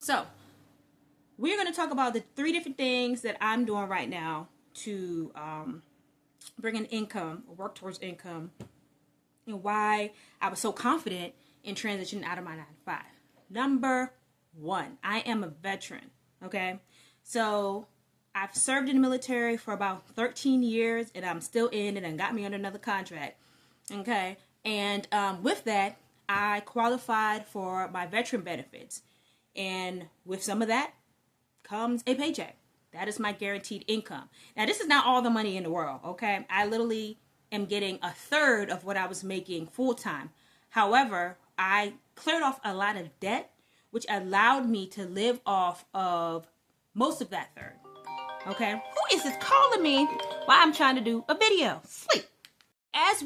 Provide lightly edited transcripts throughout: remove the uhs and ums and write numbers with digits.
So, we're going to talk about the three different things that I'm doing right now to bring in income, or work towards income, and why I was so confident in transitioning out of my 9 to 5. Number one, I am a veteran. Okay, so I've served in the military for about 13 years, and I'm still in it and got me under another contract. Okay, and with that, I qualified for my veteran benefits, and with some of that comes a paycheck. That is my guaranteed income. Now, this is not all the money in the world, okay? I literally am getting a third of what I was making full time. However, I cleared off a lot of debt, which allowed me to live off of most of that third, okay? Who is this calling me while I'm trying to do a video? Sleep. As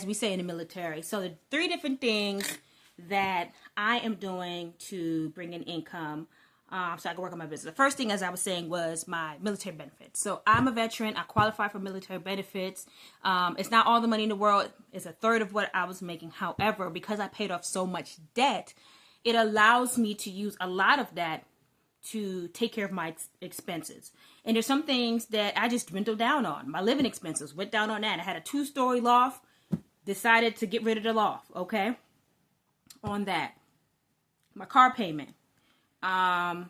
we say in the military, so the three different things that I am doing to bring in income so I can work on my business. The first thing, as I was saying, was my military benefits. So I'm a veteran. I qualify for military benefits. It's not all the money in the world. It's a third of what I was making. However, because I paid off so much debt, it allows me to use a lot of that to take care of my expenses. And there's some things that I just dwindled down on. My living expenses went down on that. I had a 2-story loft, decided to get rid of the loft, okay? On that. My car payment. I've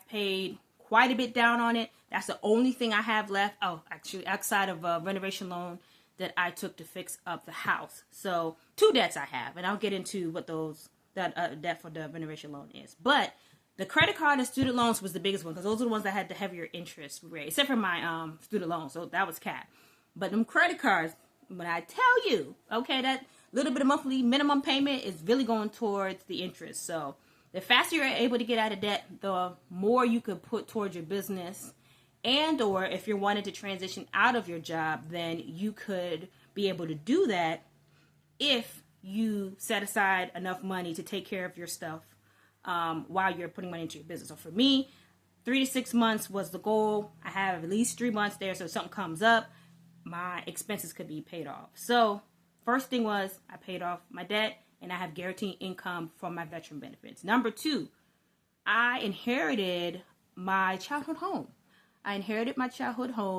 paid quite a bit down on it. That's the only thing I have left. Oh, actually, outside of a renovation loan that I took to fix up the house. So 2 debts I have, and I'll get into what that debt for the renovation loan is. But the credit card and student loans was the biggest one, because those are the ones that had the heavier interest rate, except for my student loans. So that was capped. But them credit cards, when I tell you, okay, that little bit of monthly minimum payment is really going towards the interest. So the faster you're able to get out of debt, the more you could put towards your business. And or if you're wanting to transition out of your job, then you could be able to do that if you set aside enough money to take care of your stuff while you're putting money into your business. So for me, 3 to 6 months was the goal. I have at least 3 months there, so if something comes up, my expenses could be paid off. So first thing was I paid off my debt, and I have guaranteed income from my veteran benefits. Number 2, I inherited my childhood home.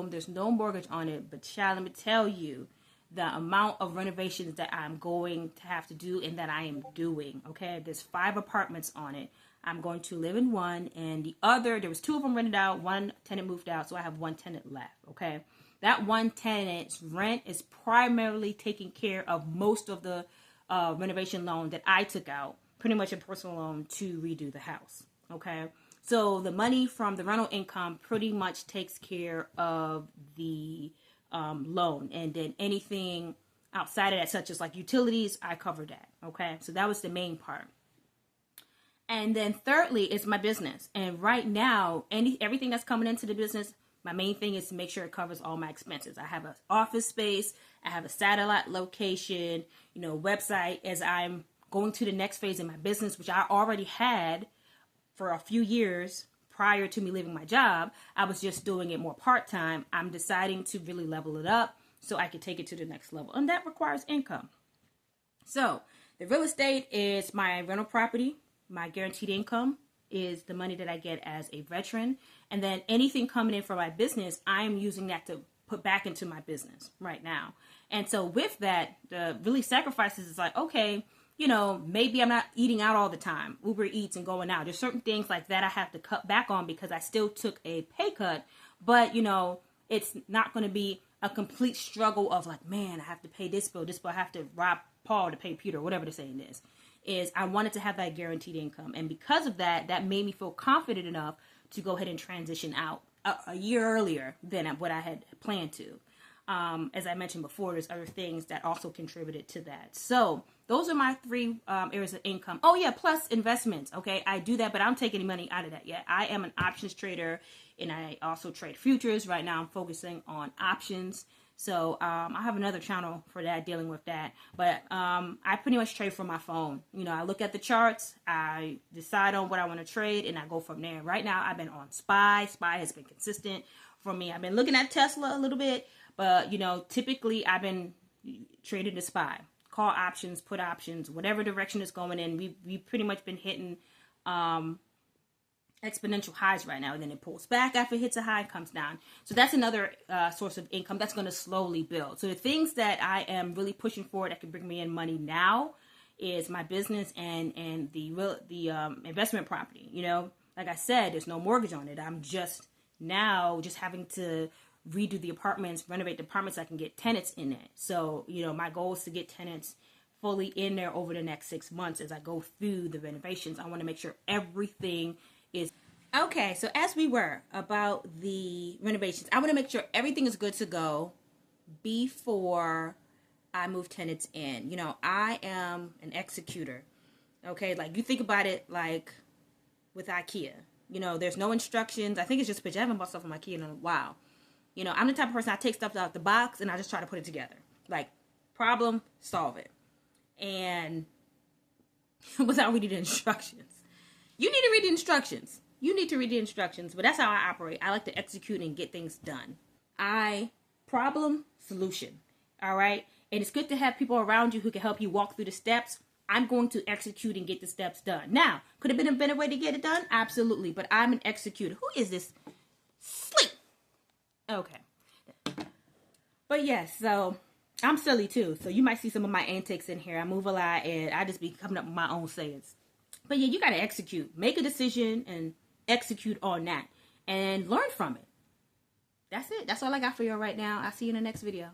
There's no mortgage on it, but child, let me tell you, the amount of renovations that I'm going to have to do and that I am doing, okay? There's 5 apartments on it. I'm going to live in one, and the other, there was 2 of them rented out. 1 tenant moved out, so I have 1 tenant left, okay? That 1 tenant's rent is primarily taking care of most of the renovation loan that I took out, pretty much a personal loan to redo the house, okay? So the money from the rental income pretty much takes care of the loan, and then anything outside of that, such as like utilities, I cover that, okay? So that was the main part. And then thirdly is my business, and right now everything that's coming into the business, my main thing is to make sure it covers all my expenses. I have an office space, I have a satellite location, website, as I'm going to the next phase in my business, which I already had for a few years prior to me leaving my job. I was just doing it more part-time. I'm deciding to really level it up so I can take it to the next level, and that requires income. So the real estate is my rental property. My guaranteed income is the money that I get as a veteran, and then anything coming in from my business, I'm using that to put back into my business right now. And so with that, the really sacrifices is like, okay, maybe I'm not eating out all the time, Uber Eats and going out. There's certain things like that I have to cut back on because I still took a pay cut, but it's not going to be a complete struggle of like, man, I have to pay this bill, I have to rob Paul to pay Peter, whatever the saying is I wanted to have that guaranteed income. And because of that, that made me feel confident enough to go ahead and transition out a year earlier than what I had planned to. As I mentioned before, there's other things that also contributed to that. So those are my 3 areas of income. Oh yeah, plus investments. Okay, I do that, but I don't take any money out of that yet. I am an options trader, and I also trade futures. Right now I'm focusing on options. So I have another channel for that, dealing with that. But I pretty much trade from my phone. I look at the charts, I decide on what I want to trade, and I go from there. Right now I've been on SPY. SPY has been consistent for me. I've been looking at Tesla a little bit, but typically I've been trading the SPY. Call options, put options, whatever direction it's going in. We pretty much been hitting exponential highs right now, and then it pulls back after it hits a high and comes down. So that's another source of income that's going to slowly build. So the things that I am really pushing for that can bring me in money now is my business and the investment property. You know, like I said, there's no mortgage on it. I'm just having to redo the apartments, renovate the apartments so I can get tenants in it. So, you know, my goal is to get tenants fully in there over the next 6 months as I go through the renovations. I want to make sure everything is okay. So as we were about the renovations, I want to make sure everything is good to go before I move tenants in. You know, I am an executor. Okay, like you think about it like with IKEA. You know, there's no instructions. I think it's just a picture. I haven't bought stuff from IKEA in a while. You know, I'm the type of person, I take stuff out the box and I just try to put it together. Like, problem, solve it. And without reading the instructions. You need to read the instructions. You need to read the instructions, but that's how I operate. I like to execute and get things done. Problem, solution. All right? And it's good to have people around you who can help you walk through the steps. I'm going to execute and get the steps done. Now, could have been a better way to get it done? Absolutely. But I'm an executor. Who is this? Sleep. Okay. But yes, so I'm silly too. So you might see some of my antics in here. I move a lot and I just be coming up with my own sayings. But yeah, you got to execute. Make a decision and execute on that. And learn from it. That's it. That's all I got for you right now. I'll see you in the next video.